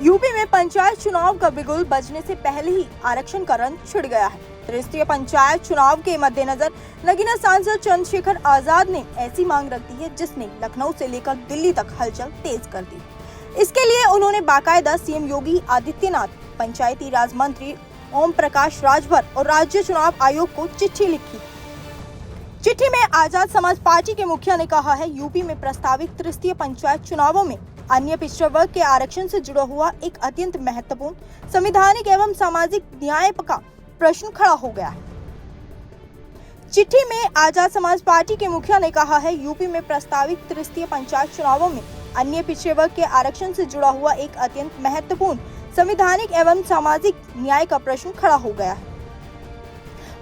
UP में पंचायत चुनाव का बिगुल बजने से पहले ही आरक्षण का रंग छिड़ गया है। तृतीय पंचायत चुनाव के मद्देनजर नगीना सांसद चंद्रशेखर आजाद ने ऐसी मांग रख दी है जिसने लखनऊ से लेकर दिल्ली तक हलचल तेज कर दी। इसके लिए उन्होंने बाकायदा सीएम योगी आदित्यनाथ, पंचायती राज मंत्री ओम प्रकाश राजभर और राज्य चुनाव आयोग को चिट्ठी लिखी। चिट्ठी में आजाद समाज पार्टी के मुखिया ने कहा है, यूपी में प्रस्तावित तृतीय पंचायत चुनावों में अन्य पिछड़े वर्ग के आरक्षण से जुड़ा हुआ एक अत्यंत महत्वपूर्ण संवैधानिक एवं सामाजिक न्याय का प्रश्न खड़ा हो गया है। चिट्ठी में आजाद समाज पार्टी के मुखिया ने कहा है, यूपी में प्रस्तावित तृतीय पंचायत चुनावों में अन्य पिछड़े वर्ग के आरक्षण से जुड़ा हुआ एक अत्यंत महत्वपूर्ण संवैधानिक एवं सामाजिक न्याय का प्रश्न खड़ा हो गया है।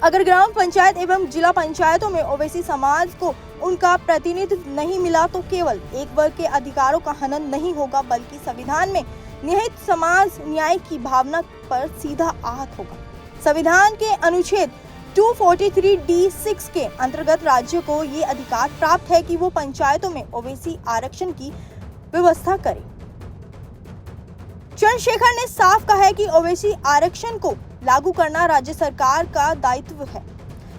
अगर ग्राम पंचायत एवं जिला पंचायतों में ओबीसी समाज को उनका प्रतिनिधित्व नहीं मिला तो केवल एक वर्ग के अधिकारों का हनन नहीं होगा, बल्कि संविधान में निहित समाज न्याय की भावना पर सीधा आहत होगा। संविधान के अनुच्छेद 243D6 के अंतर्गत राज्य को ये अधिकार प्राप्त है कि वो पंचायतों में ओबीसी आरक्षण की व्यवस्था करे। चंद्रशेखर ने साफ कहा है कि ओबीसी आरक्षण को लागू करना राज्य सरकार का दायित्व है।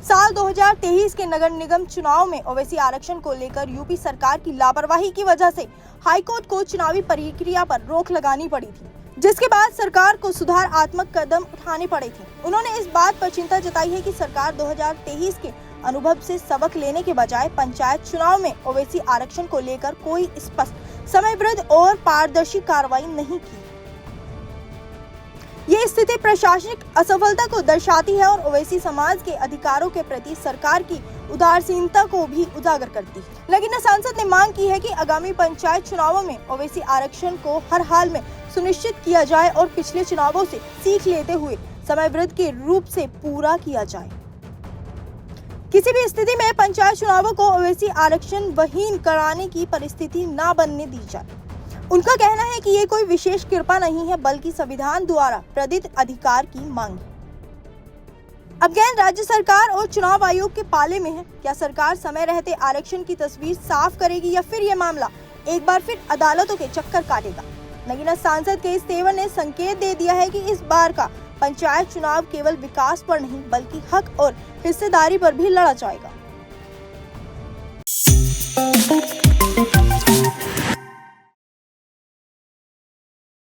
साल 2023 के नगर निगम चुनाव में ओबीसी आरक्षण को लेकर यूपी सरकार की लापरवाही की वजह से हाईकोर्ट को चुनावी प्रक्रिया पर रोक लगानी पड़ी थी, जिसके बाद सरकार को सुधारात्मक कदम उठाने पड़े थे। उन्होंने इस बात पर चिंता जताई है कि सरकार 2023 के अनुभव से सबक लेने के बजाय पंचायत चुनाव में ओबीसी आरक्षण को लेकर कोई स्पष्ट, समयबद्ध और पारदर्शी कार्रवाई नहीं की। ये स्थिति प्रशासनिक असफलता को दर्शाती है और ओबीसी समाज के अधिकारों के प्रति सरकार की उदासीनता को भी उजागर करती है। नगीना सांसद ने मांग की है कि आगामी पंचायत चुनावों में ओबीसी आरक्षण को हर हाल में सुनिश्चित किया जाए और पिछले चुनावों से सीख लेते हुए समयबद्ध के रूप से पूरा किया जाए। किसी भी स्थिति में पंचायत चुनावों को ओबीसी आरक्षण विहीन कराने की परिस्थिति न बनने दी जाए। उनका कहना है कि ये कोई विशेष कृपा नहीं है, बल्कि संविधान द्वारा प्रदत्त अधिकार की मांग है। अब गेंद राज्य सरकार और चुनाव आयोग के पाले में है। क्या सरकार समय रहते आरक्षण की तस्वीर साफ करेगी या फिर ये मामला एक बार फिर अदालतों के चक्कर काटेगा? नगीना सांसद के इस तेवर ने संकेत दे दिया है कि इस बार का पंचायत चुनाव केवल विकास पर नहीं, बल्कि हक और हिस्सेदारी पर भी लड़ा जाएगा।